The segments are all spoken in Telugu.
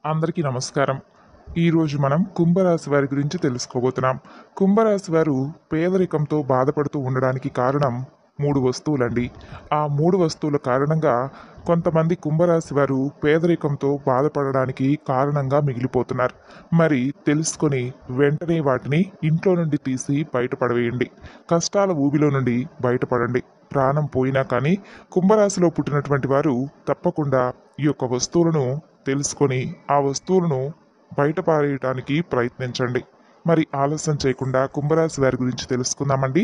అందరికీ నమస్కారం. ఈరోజు మనం కుంభరాశి వారి గురించి తెలుసుకోబోతున్నాం. కుంభరాశి వారు పేదరికంతో బాధపడుతూ ఉండడానికి కారణం 3 వస్తువులండి. ఆ 3 వస్తువుల కారణంగా కొంతమంది కుంభరాశి వారు పేదరికంతో బాధపడడానికి కారణంగా మిగిలిపోతున్నారు. మరి తెలుసుకొని వెంటనే వాటిని ఇంట్లో నుండి తీసి బయటపడవేయండి. కష్టాల ఊబిలో నుండి బయటపడండి. ప్రాణం పోయినా కానీ కుంభరాశిలో పుట్టినటువంటి వారు తప్పకుండా ఈ యొక్క వస్తువులను తెలుసుకొని ఆ వస్తువులను బయట పారేయటానికి ప్రయత్నించండి. మరి ఆలస్యం చేయకుండా కుంభరాశి వారి గురించి తెలుసుకుందామండి.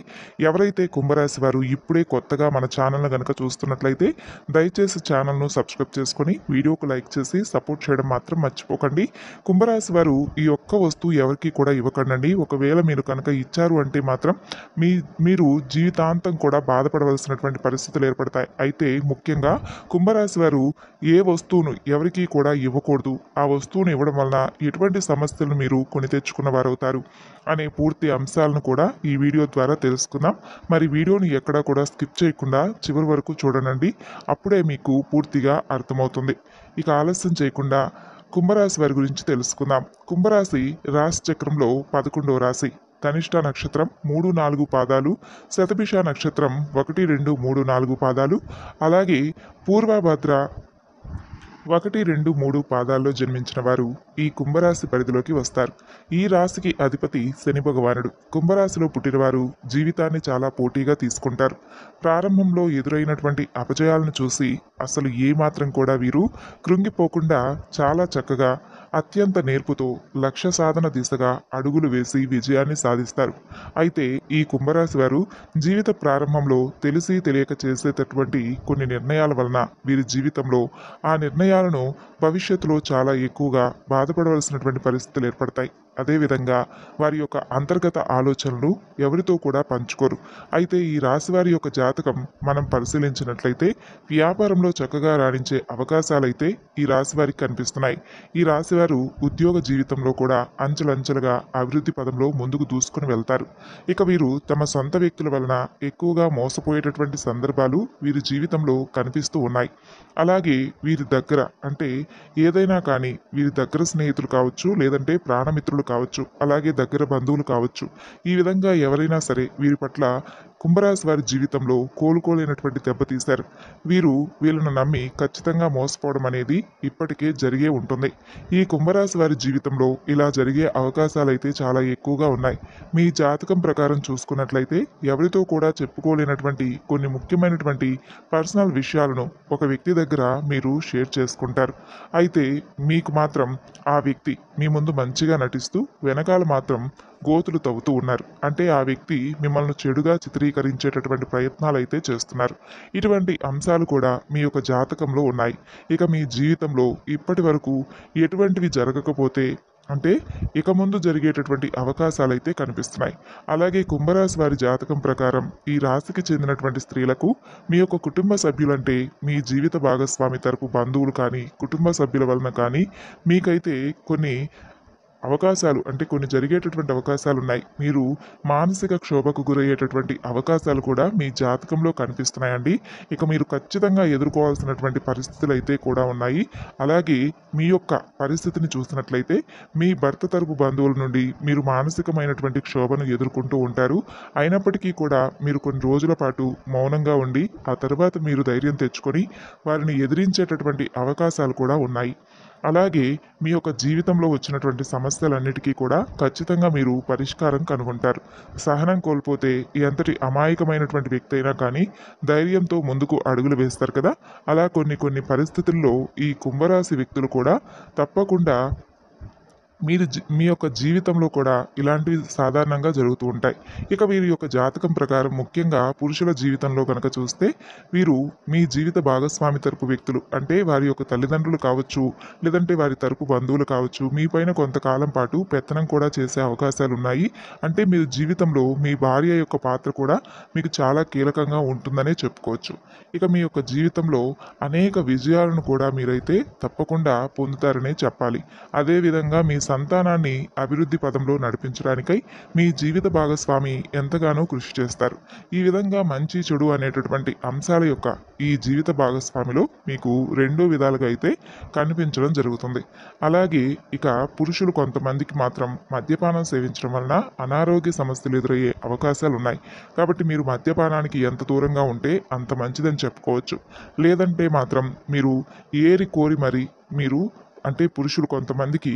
ఎవరైతే కుంభరాశి వారు ఇప్పుడే కొత్తగా మన ఛానల్ను కనుక చూస్తున్నట్లయితే దయచేసి ఛానల్ను సబ్స్క్రైబ్ చేసుకొని వీడియోకు లైక్ చేసి సపోర్ట్ చేయడం మాత్రం మర్చిపోకండి. కుంభరాశి వారు ఈ ఒక్క వస్తువు ఎవరికి కూడా ఇవ్వకండి. ఒకవేళ మీరు కనుక ఇచ్చారు అంటే మాత్రం మీరు జీవితాంతం కూడా బాధపడవలసినటువంటి పరిస్థితులు ఏర్పడతాయి. అయితే ముఖ్యంగా కుంభరాశి వారు ఏ వస్తువును ఎవరికీ కూడా ఇవ్వకూడదు, ఆ వస్తువును ఇవ్వడం వలన ఎటువంటి సమస్యలు మీరు కొని తెచ్చుకున్న వారు అవుతారు అనే పూర్తి అంశాలను కూడా ఈ వీడియో ద్వారా తెలుసుకుందాం. మరి వీడియోని ఎక్కడా కూడా స్కిప్ చేయకుండా చివరి వరకు చూడండి. అప్పుడే మీకు పూర్తిగా అర్థమవుతుంది. ఇక ఆలస్యం చేయకుండా కుంభరాశి వారి గురించి తెలుసుకుందాం. కుంభరాశి రాశి చక్రంలో 11వ రాశి. ధనిష్ట నక్షత్రం 3-4 పాదాలు, శతభిష నక్షత్రం 1-2-3-4 పాదాలు, అలాగే పూర్వభద్ర 1-2-3 పాదాల్లో జన్మించిన వారు ఈ కుంభరాశి పరిధిలోకి వస్తారు. ఈ రాశికి అధిపతి శని భగవానుడు. కుంభరాశిలో పుట్టినవారు జీవితాన్ని చాలా పోటీగా తీసుకుంటారు. ప్రారంభంలో ఎదురైనటువంటి అపజయాలను చూసి అసలు ఏమాత్రం కూడా వీరు కృంగిపోకుండా చాలా చక్కగా అత్యంత నేర్పుతో లక్ష్య సాధన దిశగా అడుగులు వేసి విజయాన్ని సాధిస్తారు. అయితే ఈ కుంభరాశి వారు జీవిత ప్రారంభంలో తెలిసి తెలియక చేసేటటువంటి కొన్ని నిర్ణయాల వలన వీరి జీవితంలో ఆ నిర్ణయాలను భవిష్యత్తులో చాలా ఎక్కువగా బాధపడవలసినటువంటి పరిస్థితులు ఏర్పడతాయి. అదేవిధంగా వారి యొక్క అంతర్గత ఆలోచనలు ఎవరితో కూడా పంచుకోరు. అయితే ఈ రాశి వారి యొక్క జాతకం మనం పరిశీలించినట్లయితే వ్యాపారంలో చక్కగా రాణించే అవకాశాలైతే ఈ రాశి వారికి కనిపిస్తున్నాయి. ఈ రాశి వారు ఉద్యోగ జీవితంలో కూడా అంచెలంచెలుగా అభివృద్ధి పదంలో ముందుకు దూసుకుని వెళ్తారు. ఇక వీరు తమ సొంత వ్యక్తుల వలన ఎక్కువగా మోసపోయేటటువంటి సందర్భాలు వీరి జీవితంలో కనిపిస్తూ ఉన్నాయి. అలాగే వీరి దగ్గర అంటే ఏదైనా కానీ వీరి దగ్గర స్నేహితులు కావచ్చు, లేదంటే ప్రాణమిత్రులు కావచ్చు, అలాగే దగ్గర బంధువులు కావచ్చు, ఈ విధంగా ఎవరైనా సరే వీరి పట్ల కుంభరాశి వారి జీవితంలో కోలుకోలేనటువంటి దెబ్బతీశారు. వీళ్ళను నమ్మి ఖచ్చితంగా మోసపోవడం అనేది ఇప్పటికే జరిగే ఉంటుంది. ఈ కుంభరాశి వారి జీవితంలో ఇలా జరిగే అవకాశాలైతే చాలా ఎక్కువగా ఉన్నాయి. మీ జాతకం ప్రకారం చూసుకున్నట్లయితే ఎవరితో కూడా చెప్పుకోలేనటువంటి కొన్ని ముఖ్యమైనటువంటి పర్సనల్ విషయాలను ఒక వ్యక్తి దగ్గర మీరు షేర్ చేసుకుంటారు. అయితే మీకు మాత్రం ఆ వ్యక్తి మీ ముందు మంచిగా నటిస్తూ వెనకాల మాత్రం గోతులు తవ్వుతూ ఉన్నారు. అంటే ఆ వ్యక్తి మిమ్మల్ని చెడుగా చిత్రీకరించేటటువంటి ప్రయత్నాలు అయితే చేస్తున్నారు. ఇటువంటి అంశాలు కూడా మీ యొక్క జాతకంలో ఉన్నాయి. ఇక మీ జీవితంలో ఇప్పటి వరకు ఎటువంటివి జరగకపోతే అంటే ఇక ముందు జరిగేటటువంటి అవకాశాలైతే కనిపిస్తున్నాయి. అలాగే కుంభరాశి వారి జాతకం ప్రకారం ఈ రాశికి చెందినటువంటి స్త్రీలకు మీ యొక్క కుటుంబ సభ్యులంటే మీ జీవిత భాగస్వామి తరపు బంధువులు కానీ కుటుంబ సభ్యుల వలన కానీ మీకైతే కొన్ని అవకాశాలు అంటే కొన్ని జరిగేటటువంటి అవకాశాలు ఉన్నాయి. మీరు మానసిక క్షోభకు గురయ్యేటటువంటి అవకాశాలు కూడా మీ జాతకంలో కనిపిస్తున్నాయండి. ఇక మీరు ఖచ్చితంగా ఎదుర్కోవాల్సినటువంటి పరిస్థితులు అయితే కూడా ఉన్నాయి. అలాగే మీ యొక్క పరిస్థితిని చూసినట్లయితే మీ భర్త తరపు బంధువుల నుండి మీరు మానసికమైనటువంటి క్షోభను ఎదుర్కొంటూ ఉంటారు. అయినప్పటికీ కూడా మీరు కొన్ని రోజుల పాటు మౌనంగా ఉండి ఆ తర్వాత మీరు ధైర్యం తెచ్చుకొని వారిని ఎదిరించేటటువంటి అవకాశాలు కూడా ఉన్నాయి. అలాగే మీ యొక్క జీవితంలో వచ్చినటువంటి సమస్యలన్నిటికీ కూడా ఖచ్చితంగా మీరు పరిష్కారం కనుగొంటారు. సహనం కోల్పోతే ఎంతటి అమాయకమైనటువంటి వ్యక్తి అయినా కానీ ధైర్యంతో ముందుకు అడుగులు వేస్తారు కదా. అలా కొన్ని పరిస్థితుల్లో ఈ కుంభరాశి వ్యక్తులు కూడా తప్పకుండా మీ యొక్క జీవితంలో కూడా ఇలాంటివి సాధారణంగా జరుగుతూ ఉంటాయి. ఇక వీరి యొక్క జాతకం ప్రకారం ముఖ్యంగా పురుషుల జీవితంలో కనుక చూస్తే వీరు మీ జీవిత భాగస్వామి తరపు వ్యక్తులు అంటే వారి యొక్క తల్లిదండ్రులు కావచ్చు, లేదంటే వారి తరపు బంధువులు కావచ్చు, మీ పైన కొంతకాలం పాటు పెత్తనం కూడా చేసే అవకాశాలు ఉన్నాయి. అంటే మీరు జీవితంలో మీ భార్య యొక్క పాత్ర కూడా మీకు చాలా కీలకంగా ఉంటుందనే చెప్పుకోవచ్చు. ఇక మీ యొక్క జీవితంలో అనేక విజయాలను కూడా మీరైతే తప్పకుండా పొందుతారనే చెప్పాలి. అదేవిధంగా మీ సంతానాన్ని అభివృద్ధి పదంలో నడిపించడానికై మీ జీవిత భాగస్వామి ఎంతగానో కృషి చేస్తారు. ఈ విధంగా మంచి చెడు అనేటటువంటి అంశాల యొక్క ఈ జీవిత భాగస్వామిలో మీకు రెండు విధాలుగా అయితే కనిపించడం జరుగుతుంది. అలాగే ఇక పురుషులు కొంతమందికి మాత్రం మద్యపానం సేవించడం వలన అనారోగ్య సమస్యలు ఎదురయ్యే అవకాశాలు ఉన్నాయి. కాబట్టి మీరు మద్యపానానికి ఎంత దూరంగా ఉంటే అంత మంచిదని చెప్పుకోవచ్చు. లేదంటే మాత్రం మీరు ఏరి కోరి మరి మీరు అంటే పురుషులు కొంతమందికి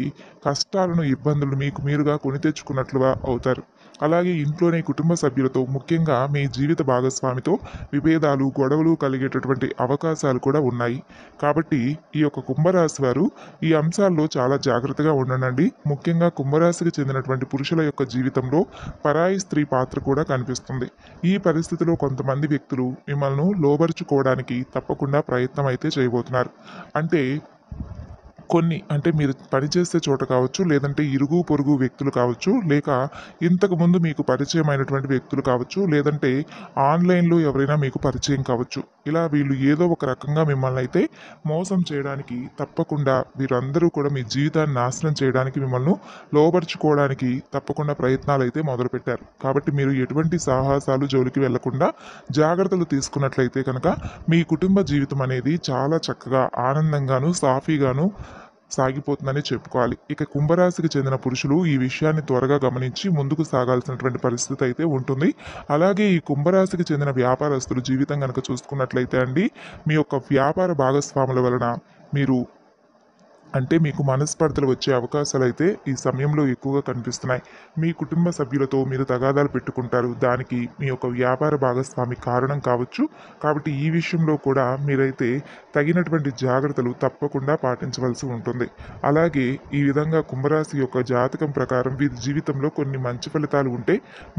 కష్టాలను ఇబ్బందులు మీకు మీరుగా కొని తెచ్చుకున్నట్లుగా అవుతారు. అలాగే ఇంట్లోనే కుటుంబ సభ్యులతో ముఖ్యంగా మీ జీవిత భాగస్వామితో విభేదాలు గొడవలు కలిగేటటువంటి అవకాశాలు కూడా ఉన్నాయి. కాబట్టి ఈ యొక్క కుంభరాశి వారు ఈ అంశాల్లో చాలా జాగ్రత్తగా ఉండండి. ముఖ్యంగా కుంభరాశికి చెందినటువంటి పురుషుల యొక్క జీవితంలో పరాయి స్త్రీ పాత్ర కూడా కనిపిస్తుంది. ఈ పరిస్థితిలో కొంతమంది వ్యక్తులు మిమ్మల్ని లోబరుచుకోవడానికి తప్పకుండా ప్రయత్నం అయితే చేయబోతున్నారు. అంటే మీరు పనిచేసే చోట కావచ్చు, లేదంటే ఇరుగు పొరుగు వ్యక్తులు కావచ్చు, లేక ఇంతకుముందు మీకు పరిచయమైనటువంటి వ్యక్తులు కావచ్చు, లేదంటే ఆన్లైన్లో ఎవరైనా మీకు పరిచయం కావచ్చు. ఇలా వీళ్ళు ఏదో ఒక రకంగా మిమ్మల్ని అయితే మోసం చేయడానికి తప్పకుండా వీరందరూ కూడా మీ జీవితాన్ని నాశనం చేయడానికి మిమ్మల్ని లోబరుచుకోవడానికి తప్పకుండా ప్రయత్నాలు అయితే మొదలుపెట్టారు. కాబట్టి మీరు ఎటువంటి సాహసాలు జోలికి వెళ్లకుండా జాగ్రత్తలు తీసుకున్నట్లయితే కనుక మీ కుటుంబ జీవితం అనేది చాలా చక్కగా ఆనందంగాను సాఫీగాను సాగిపోతుందని చెప్పుకోవాలి. ఇక కుంభరాశికి చెందిన పురుషులు ఈ విషయాన్ని త్వరగా గమనించి ముందుకు సాగాల్సినటువంటి పరిస్థితి అయితే ఉంటుంది. అలాగే ఈ కుంభరాశికి చెందిన వ్యాపారస్తులు జీవితం కనుక చూసుకున్నట్లయితే అండి, మీ యొక్క వ్యాపార భాగస్వాముల వలన మీకు మనస్పర్ధలు వచ్చే అవకాశాలు అయితే ఈ సమయంలో ఎక్కువగా కనిపిస్తున్నాయి. మీ కుటుంబ సభ్యులతో మీరు తగాదాలు పెట్టుకుంటారు. దానికి మీ యొక్క వ్యాపార భాగస్వామి కారణం కావచ్చు. కాబట్టి ఈ విషయంలో కూడా మీరైతే తగినటువంటి జాగ్రత్తలు తప్పకుండా పాటించవలసి ఉంటుంది. అలాగే ఈ విధంగా కుంభరాశి యొక్క జాతకం ప్రకారం వీరి జీవితంలో కొన్ని మంచి ఫలితాలు ఉంటే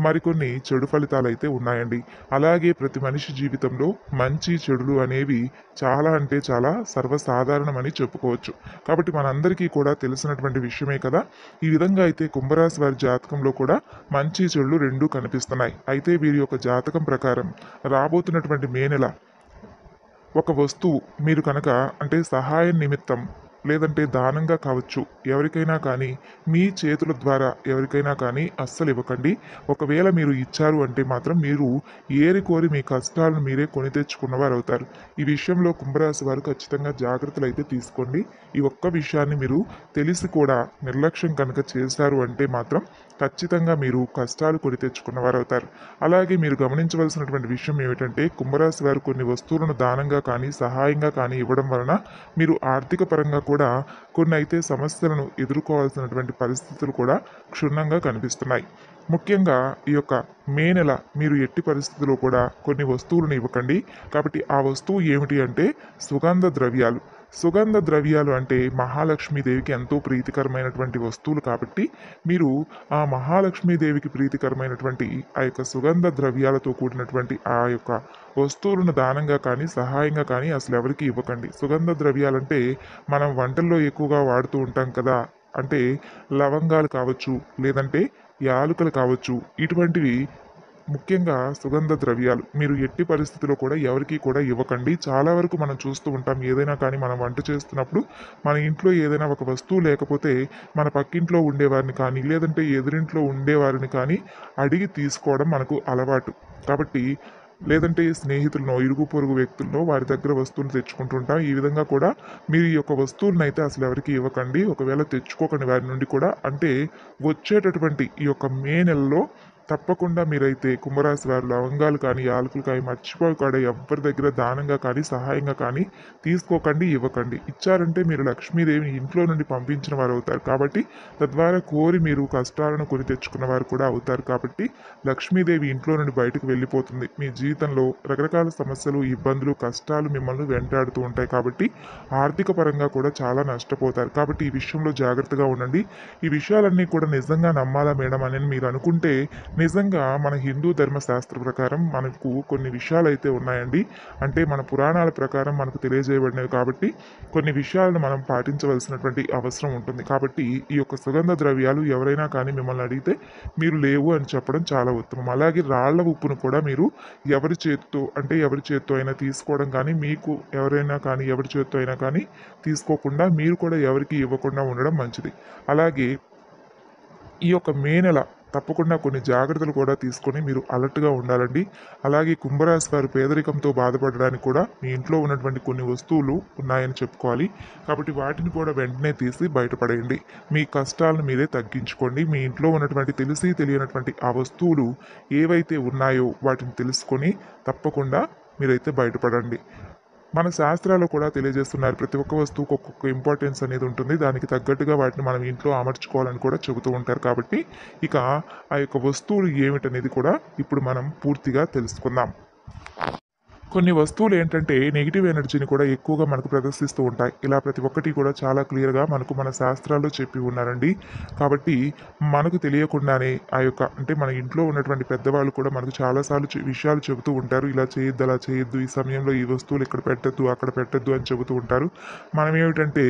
మరికొన్ని చెడు ఫలితాలు అయితే ఉన్నాయండి. అలాగే ప్రతి మనిషి జీవితంలో మంచి చెడులు అనేవి చాలా అంటే చాలా సర్వసాధారణమని చెప్పుకోవచ్చు. కాబట్టి మనందరికీ కూడా తెలిసినటువంటి విషయమే కదా. ఈ విధంగా అయితే కుంభరాశి వారి జాతకంలో కూడా మంచి చెడులు రెండూ కనిపిస్తున్నాయి. అయితే వీరి యొక్క జాతకం ప్రకారం రాబోతున్నటువంటి మే నెల ఒక వస్తువు మీరు కనుక సహాయం నిమిత్తం లేదంటే దానంగా కావచ్చు, ఎవరికైనా కానీ మీ చేతుల ద్వారా ఎవరికైనా కానీ అస్సలు ఇవ్వకండి. ఒకవేళ మీరు ఇచ్చారు అంటే మాత్రం మీరు ఏరి కోరి మీ కష్టాలను మీరే కొని తెచ్చుకున్నవారు అవుతారు. ఈ విషయంలో కుంభరాశి వారు ఖచ్చితంగా జాగ్రత్తలు అయితే తీసుకోండి. ఈ ఒక్క విషయాన్ని మీరు తెలిసి కూడా నిర్లక్ష్యం కనుక చేశారు అంటే మాత్రం ఖచ్చితంగా మీరు కష్టాలు కొని తెచ్చుకున్నవారు అవుతారు. అలాగే మీరు గమనించవలసినటువంటి విషయం ఏమిటంటే కుంభరాశి వారు కొన్ని వస్తువులను దానంగా కానీ సహాయంగా కానీ ఇవ్వడం వలన మీరు ఆర్థిక పరంగా కూడా కొన్ని అయితే సమస్యలను ఎదుర్కోవాల్సినటువంటి పరిస్థితులు కూడా క్షుణ్ణంగా కనిపిస్తున్నాయి. ముఖ్యంగా ఈ యొక్క మే నెల మీరు ఎట్టి పరిస్థితుల్లో కూడా కొన్ని వస్తువులను ఇవ్వకండి. కాబట్టి ఆ వస్తువు ఏమిటి అంటే సుగంధ ద్రవ్యాలు. సుగంధ ద్రవ్యాలు అంటే మహాలక్ష్మీదేవికి ఎంతో ప్రీతికరమైనటువంటి వస్తువులు. కాబట్టి మీరు ఆ మహాలక్ష్మీదేవికి ప్రీతికరమైనటువంటి ఆ యొక్క సుగంధ ద్రవ్యాలతో కూడినటువంటి ఆ యొక్క వస్తువులను దానంగా కానీ సహాయంగా కానీ అసలు ఎవరికి ఇవ్వకండి. సుగంధ ద్రవ్యాలంటే మనం వంటల్లో ఎక్కువగా వాడుతూ ఉంటాం కదా. లవంగాలు కావచ్చు, లేదంటే యాలకులు కావచ్చు, ఇటువంటివి ముఖ్యంగా సుగంధ ద్రవ్యాలు మీరు ఎట్టి పరిస్థితిలో కూడా ఎవరికి కూడా ఇవ్వకండి. చాలా వరకు మనం చూస్తూ ఉంటాం, ఏదైనా కానీ మనం వంట చేస్తున్నప్పుడు మన ఇంట్లో ఏదైనా ఒక వస్తువు లేకపోతే మన పక్కింట్లో ఉండేవారిని కానీ లేదంటే ఎదురింట్లో ఉండేవారిని కానీ అడిగి తీసుకోవడం మనకు అలవాటు. కాబట్టి లేదంటే స్నేహితులను ఇరుగు పొరుగు వ్యక్తులను వారి దగ్గర వస్తువులు తెచ్చుకుంటుంటాం. ఈ విధంగా కూడా మీరు ఈ యొక్క వస్తువులను అయితే అసలు ఎవరికి ఇవ్వకండి. ఒకవేళ తెచ్చుకోకండి వారి నుండి కూడా. వచ్చేటటువంటి ఈ యొక్క మే నెలలో తప్పకుండా మీరైతే కుంభరాశి వారు లవంగాలు కానీ యాలకులు కానీ మర్చిపోకుండా ఎవరి దగ్గర దానంగా కానీ సహాయంగా కానీ తీసుకోకండి, ఇవ్వకండి. ఇచ్చారంటే మీరు లక్ష్మీదేవిని ఇంట్లో నుండి పంపించిన వారు అవుతారు. కాబట్టి తద్వారా కోరి మీరు కష్టాలను కొని తెచ్చుకున్న వారు కూడా అవుతారు. కాబట్టి లక్ష్మీదేవి ఇంట్లో నుండి బయటకు వెళ్ళిపోతుంది. మీ జీవితంలో రకరకాల సమస్యలు, ఇబ్బందులు, కష్టాలు మిమ్మల్ని వెంటాడుతూ ఉంటాయి. కాబట్టి ఆర్థిక పరంగా కూడా చాలా నష్టపోతారు. కాబట్టి ఈ విషయంలో జాగ్రత్తగా ఉండండి. ఈ విషయాలన్నీ కూడా నిజంగా నమ్మాలా మేడం అని మీరు అనుకుంటే నిజంగా మన హిందూ ధర్మశాస్త్ర ప్రకారం మనకు కొన్ని విషయాలు అయితే ఉన్నాయండి. మన పురాణాల ప్రకారం మనకు తెలియజేయబడినవి. కాబట్టి కొన్ని విషయాలను మనం పాటించవలసినటువంటి అవసరం ఉంటుంది. కాబట్టి ఈ యొక్క సుగంధ ద్రవ్యాలు ఎవరైనా కానీ మిమ్మల్ని అడిగితే మీరు లేవు అని చెప్పడం చాలా ఉత్తమం. అలాగే రాళ్ల ఉప్పును కూడా మీరు ఎవరి చేత్తో అయినా తీసుకోవడం కానీ, మీకు ఎవరైనా కానీ ఎవరి చేత్తో అయినా కానీ తీసుకోకుండా మీరు కూడా ఎవరికి ఇవ్వకుండా ఉండడం మంచిది. అలాగే ఈ యొక్క మే నెల తప్పకుండా కొన్ని జాగ్రత్తలు కూడా తీసుకొని మీరు అలర్ట్గా ఉండాలండి. అలాగే కుంభరాశి వారు పేదరికంతో బాధపడడానికి కూడా మీ ఇంట్లో ఉన్నటువంటి కొన్ని వస్తువులు ఉన్నాయని చెప్పుకోవాలి. కాబట్టి వాటిని కూడా వెంటనే తీసి బయటపడేయండి. మీ కష్టాలను మీరే తగ్గించుకోండి. మీ ఇంట్లో ఉన్నటువంటి తెలిసి తెలియనటువంటి ఆ వస్తువులు ఏవైతే ఉన్నాయో వాటిని తెలుసుకొని తప్పకుండా మీరైతే బయటపడండి. మన శాస్త్రాలు కూడా తెలియజేస్తున్నారు, ప్రతి ఒక్క వస్తువుకు ఒక్కొక్క ఇంపార్టెన్స్ అనేది ఉంటుంది. దానికి తగ్గట్టుగా వాటిని మనం ఇంట్లో అమర్చుకోవాలని కూడా చెబుతూ ఉంటారు. కాబట్టి ఇక ఆ యొక్క వస్తువులు ఏమిటనేది కూడా ఇప్పుడు మనం పూర్తిగా తెలుసుకుందాం. కొన్ని వస్తువులు ఏంటంటే నెగిటివ్ ఎనర్జీని కూడా ఎక్కువగా మనకు ప్రదర్శిస్తూ ఉంటాయి. ఇలా ప్రతి ఒక్కటి కూడా చాలా క్లియర్గా మనకు మన శాస్త్రాల్లో చెప్పి ఉన్నారండి. కాబట్టి మనకు తెలియకుండానే ఆ యొక్క అంటే మన ఇంట్లో ఉన్నటువంటి పెద్దవాళ్ళు కూడా మనకు చాలాసార్లు విషయాలు చెబుతూ ఉంటారు. ఇలా చేయొద్దు, అలా చేయొద్దు, ఈ సమయంలో ఈ వస్తువులు ఇక్కడ పెట్టద్దు, అక్కడ పెట్టద్దు అని చెబుతూ ఉంటారు. మనం ఏమిటంటే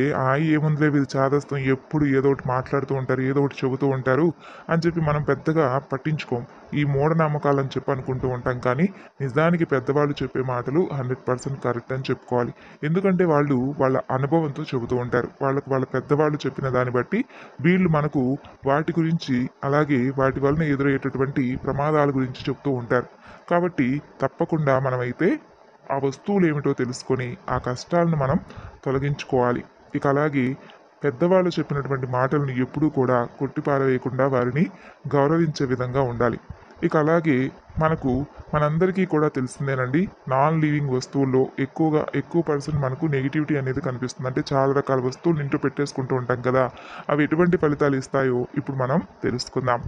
ఏముందిలే వీళ్ళు చాదస్తం, ఎప్పుడు ఏదో ఒకటి మాట్లాడుతూ ఉంటారు, ఏదో ఒకటి చెబుతూ ఉంటారు అని చెప్పి మనం పెద్దగా పట్టించుకోం. ఈ మూఢనమ్మకాలని చెప్పి అనుకుంటూ ఉంటాం. కానీ నిజానికి పెద్దవాళ్ళు చెప్పే మాటలు 100% కరెక్ట్ అని చెప్పుకోవాలి. ఎందుకంటే వాళ్ళు వాళ్ళ అనుభవంతో చెబుతూ ఉంటారు. వాళ్ళ పెద్దవాళ్ళు చెప్పిన దాన్ని బట్టి వీళ్ళు మనకు వాటి గురించి, అలాగే వాటి వలన ఎదురయ్యేటటువంటి ప్రమాదాల గురించి చెప్తూ ఉంటారు. కాబట్టి తప్పకుండా మనమైతే ఆ వస్తువులు ఏమిటో తెలుసుకొని ఆ కష్టాలను మనం తొలగించుకోవాలి. ఇక అలాగే పెద్దవాళ్ళు చెప్పినటువంటి మాటలను ఎప్పుడూ కూడా కొట్టిపారవేయకుండా వారిని గౌరవించే విధంగా ఉండాలి. ఇక అలాగే మనందరికీ కూడా తెలిసిందేనండి, నాన్ లివింగ్ వస్తువుల్లో ఎక్కువ పర్సెంట్ మనకు నెగిటివిటీ అనేది కనిపిస్తుంది. అంటే చాలా రకాల వస్తువులు ఇంట్లో పెట్టేసుకుంటూ ఉంటాం కదా, అవి ఎటువంటి ఫలితాలు ఇస్తాయో ఇప్పుడు మనం తెలుసుకుందాం.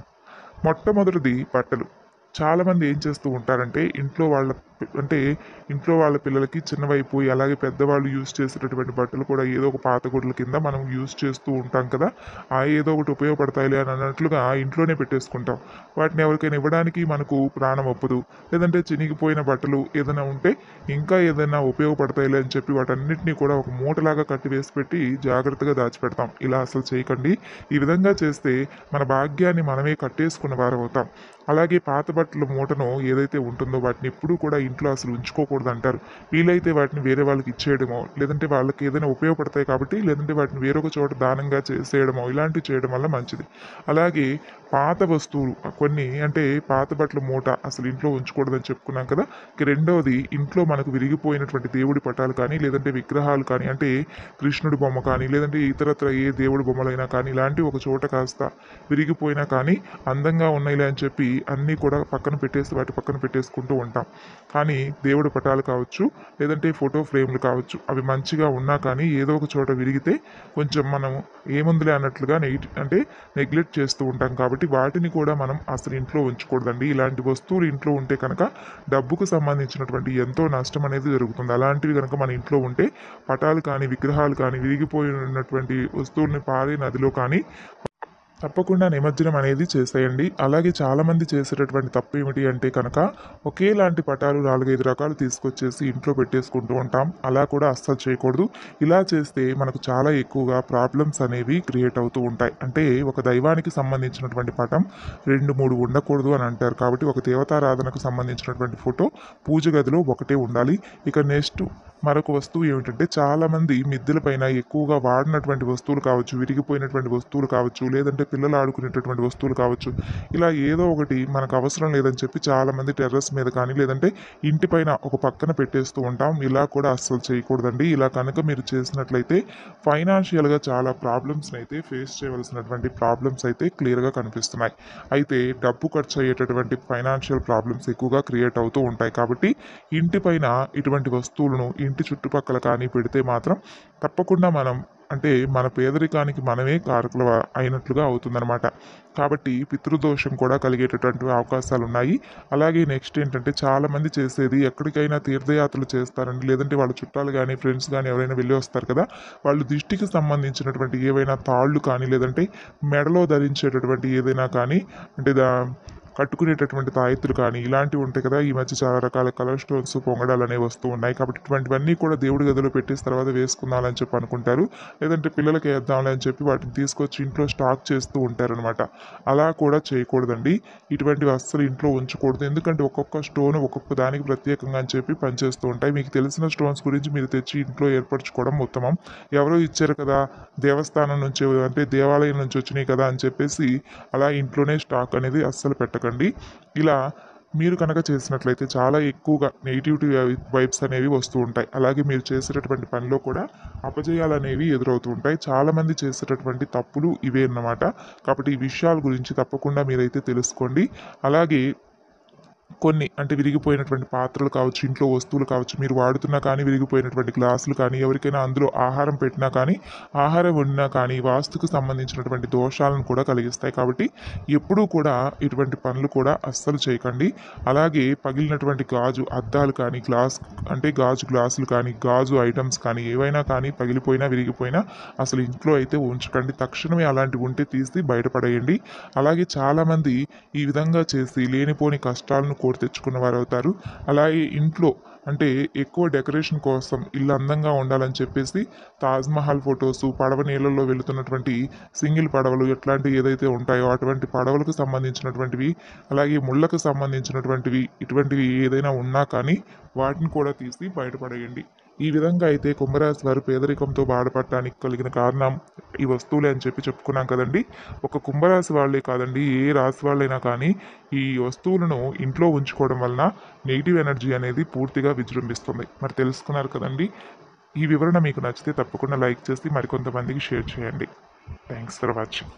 మొట్టమొదటిది బట్టలు. చాలామంది ఏం చేస్తూ ఉంటారంటే ఇంట్లో వాళ్ళ పిల్లలకి చిన్నవైపోయి, అలాగే పెద్దవాళ్ళు యూజ్ చేసేటటువంటి బట్టలు కూడా ఏదో ఒక పాత గుడ్ల కింద మనం యూజ్ చేస్తూ ఉంటాం కదా, ఏదో ఒకటి ఉపయోగపడతాయిలే అని అన్నట్లుగా ఇంట్లోనే పెట్టేసుకుంటాం. వాటిని ఎవరికైనా ఇవ్వడానికి మనకు ప్రాణం ఒప్పదు. లేదంటే చినిగిపోయిన బట్టలు ఏదైనా ఉంటే ఇంకా ఏదైనా ఉపయోగపడతాయిలే అని చెప్పి వాటన్నిటిని కూడా ఒక మూటలాగా కట్టి వేసి పెట్టి జాగ్రత్తగా దాచిపెడతాం. ఇలా అసలు చేయకండి. ఈ విధంగా చేస్తే మన భాగ్యాన్ని మనమే కట్టేసుకున్న వారు అవుతాం. అలాగే పాత బట్టల మూటను ఏదైతే ఉంటుందో వాటిని ఎప్పుడూ కూడా ఇంట్లో అసలు ఉంచుకోకూడదు అంటారు. వీలైతే వాటిని వేరే వాళ్ళకి ఇచ్చేయడమో, లేదంటే వాళ్ళకి ఏదైనా ఉపయోగపడతాయి కాబట్టి, లేదంటే వాటిని వేరొక చోట దానంగా చేసేయడమో, ఇలాంటివి చేయడం వల్ల మంచిది. అలాగే పాత వస్తువులు కొన్ని, అంటే పాత బట్టల మూట అసలు ఇంట్లో ఉంచకూడదని చెప్పుకున్నాం కదా. ఇక రెండవది, ఇంట్లో మనకు విరిగిపోయినటువంటి దేవుడి పటాలు కానీ, లేదంటే విగ్రహాలు కానీ, అంటే కృష్ణుడి బొమ్మ కానీ, లేదంటే ఇతరత్ర ఏ దేవుడి బొమ్మలైనా కానీ, ఇలాంటివి ఒక చోట కాస్త విరిగిపోయినా కానీ అందంగా ఉన్నాయిలే అని చెప్పి అన్నీ కూడా వాటి పక్కన పెట్టేసుకుంటూ ఉంటాం. కానీ దేవుడి పటాలు కావచ్చు, లేదంటే ఫోటో ఫ్రేమ్లు కావచ్చు, అవి మంచిగా ఉన్నా కానీ ఏదో ఒక చోట విరిగితే కొంచెం మనం ఏముందిలే అన్నట్లుగా నెగ్లెక్ట్ చేస్తూ ఉంటాం. కాబట్టి వాటిని కూడా మనం అసలు ఇంట్లో ఉంచకూడదండి. ఇలాంటి వస్తువులు ఇంట్లో ఉంటే కనుక డబ్బుకు సంబంధించినటువంటి ఎంతో నష్టం అనేది జరుగుతుంది. అలాంటివి కనుక మన ఇంట్లో ఉంటే పటాలు కానీ, విగ్రహాలు కానీ, విరిగిపోయినటువంటి వస్తువుల్ని పారే నదిలో కానీ తప్పకుండా నిమజ్జనం అనేది చేసేయండి. అలాగే చాలామంది చేసేటటువంటి తప్పు ఏమిటి అంటే కనుక ఒకేలాంటి పటాలు 4-5 రకాలు తీసుకొచ్చేసి ఇంట్లో పెట్టేసుకుంటూ ఉంటాం. అలా కూడా అస్సలు చేయకూడదు. ఇలా చేస్తే మనకు చాలా ఎక్కువగా ప్రాబ్లమ్స్ అనేవి క్రియేట్ అవుతూ ఉంటాయి. అంటే ఒక దైవానికి సంబంధించినటువంటి పటం 2-3 ఉండకూడదు అని అంటారు. కాబట్టి ఒక దేవతారాధనకు సంబంధించినటువంటి ఫోటో పూజ గదిలో ఒకటే ఉండాలి. ఇక నెక్స్ట్ మరొక వస్తువు ఏమిటంటే, చాలామంది మిద్దెల పైన ఎక్కువగా వాడినటువంటి వస్తువులు కావచ్చు, విరిగిపోయినటువంటి వస్తువులు కావచ్చు, లేదంటే పిల్లలు ఆడుకునేటటువంటి వస్తువులు కావచ్చు, ఇలా ఏదో ఒకటి మనకు అవసరం లేదని చెప్పి చాలామంది టెర్రస్ మీద కానీ, లేదంటే ఇంటిపైన ఒక పక్కన పెట్టేస్తూ ఉంటాం. ఇలా కూడా అస్సలు చేయకూడదండి. ఇలా కనుక మీరు చేసినట్లయితే ఫైనాన్షియల్గా చాలా ప్రాబ్లమ్స్ని అయితే ఫేస్ చేయవలసినటువంటి ప్రాబ్లమ్స్ అయితే క్లియర్గా కనిపిస్తున్నాయి. అయితే డబ్బు ఖర్చు అయ్యేటటువంటి ఫైనాన్షియల్ ప్రాబ్లమ్స్ ఎక్కువగా క్రియేట్ అవుతూ ఉంటాయి. కాబట్టి ఇంటిపైన ఇటువంటి వస్తువులను ఇంటి చుట్టుపక్కల కానీ పెడితే మాత్రం తప్పకుండా మన పేదరికానికి మనమే కారకులు అయినట్లుగా అవుతుందన్నమాట. కాబట్టి పితృదోషం కూడా కలిగేటటువంటి అవకాశాలు ఉన్నాయి. అలాగే నెక్స్ట్ ఏంటంటే, చాలామంది చేసేది ఎక్కడికైనా తీర్థయాత్రలు చేస్తారండి, లేదంటే వాళ్ళ చుట్టాలు కానీ, ఫ్రెండ్స్ కానీ ఎవరైనా వెళ్ళి వస్తారు కదా, వాళ్ళు దిష్టికి సంబంధించినటువంటి ఏవైనా తాళ్ళు కానీ, లేదంటే మెడలో ధరించేటటువంటి ఏదైనా కానీ, అంటే కట్టుకునేటటువంటి తాయెత్తులు కానీ ఇలాంటివి ఉంటాయి కదా. ఈ మధ్య చాలా రకాల కలర్ స్టోన్స్ పొంగడాలు అనేవి వస్తూ ఉన్నాయి. కాబట్టి ఇటువంటివన్నీ కూడా దేవుడి గదిలో పెట్టేసిన తర్వాత వేసుకుందామని చెప్పి అనుకుంటారు. లేదంటే పిల్లలకి వేద్దాంలే అని చెప్పి వాటిని తీసుకొచ్చి ఇంట్లో స్టాక్ చేస్తూ ఉంటారనమాట. అలా కూడా చేయకూడదండి. ఇటువంటివి అస్సలు ఇంట్లో ఉంచకూడదు. ఎందుకంటే ఒక్కొక్క స్టోన్ ఒక్కొక్క దానికి ప్రత్యేకంగా అని చెప్పి పనిచేస్తూ ఉంటాయి. మీకు తెలిసిన స్టోన్స్ గురించి మీరు తెచ్చి ఇంట్లో ఏర్పరచుకోవడం ఉత్తమం. ఎవరో ఇచ్చారు కదా, దేవస్థానం నుంచి అంటే దేవాలయం నుంచి వచ్చినాయి కదా అని చెప్పేసి అలా ఇంట్లోనే స్టాక్ అనేది అస్సలు పెట్టకండి. ఇలా మీరు కనుక చేసినట్లయితే చాలా ఎక్కువగా నెగిటివిటీ వైబ్స్ అనేవి వస్తూ ఉంటాయి. అలాగే మీరు చేసేటటువంటి పనిలో కూడా అపజయాలు అనేవి ఎదురవుతూ ఉంటాయి. చాలామంది చేసేటటువంటి తప్పులు ఇవే అన్నమాట. కాబట్టి ఈ విషయాల గురించి తప్పకుండా మీరైతే తెలుసుకోండి. అలాగే కొన్ని అంటే విరిగిపోయినటువంటి పాత్రలు కావచ్చు, ఇంట్లో వస్తువులు కావచ్చు, మీరు వాడుతున్నా కానీ విరిగిపోయినటువంటి గ్లాసులు కానీ, ఎవరికైనా అందులో ఆహారం పెట్టినా కానీ, ఆహారం వండినా కానీ వాస్తుకు సంబంధించినటువంటి దోషాలను కూడా కలిగిస్తాయి. కాబట్టి ఎప్పుడూ కూడా ఇటువంటి పనులు కూడా అస్సలు చేయకండి. అలాగే పగిలినటువంటి గాజు అద్దాలు కానీ, గాజు గ్లాసులు కానీ, గాజు ఐటమ్స్ కానీ ఏవైనా కానీ పగిలిపోయినా విరిగిపోయినా అసలు ఇంట్లో అయితే ఉంచకండి. తక్షణమే అలాంటివి ఉంటే తీసి బయటపడేయండి. అలాగే చాలామంది ఈ విధంగా చేసి లేనిపోని కష్టాలను కోరి తెచ్చుకున్న వారు అవుతారు. అలాగే ఇంట్లో అంటే ఎక్కువ డెకరేషన్ కోసం ఇల్లు అందంగా ఉండాలని చెప్పేసి తాజ్మహల్ ఫొటోసు, పడవ నీళ్ళల్లో వెళుతున్నటువంటి సింగిల్ పడవలు ఎట్లాంటివి ఏదైతే ఉంటాయో అటువంటి పడవలకు సంబంధించినటువంటివి, అలాగే ముళ్ళకు సంబంధించినటువంటివి ఇటువంటివి ఏదైనా ఉన్నా కానీ వాటిని కూడా తీసి బయటపడేయండి. ఈ విధంగా అయితే కుంభరాశి వారు పేదరికంతో బాధపడటానికి కలిగిన కారణం ఈ వస్తువులే అని చెప్పి చెప్పుకున్నాం కదండి. ఒక కుంభరాశి వాళ్ళే కాదండి, ఏ రాశి వాళ్ళైనా కానీ ఈ వస్తువులను ఇంట్లో ఉంచుకోవడం వలన నెగిటివ్ ఎనర్జీ అనేది పూర్తిగా విజృంభిస్తుంది. మరి తెలుసుకున్నారు కదండి. ఈ వివరణ మీకు నచ్చితే తప్పకుండా లైక్ చేసి మరికొంతమందికి షేర్ చేయండి. Thanks for watching.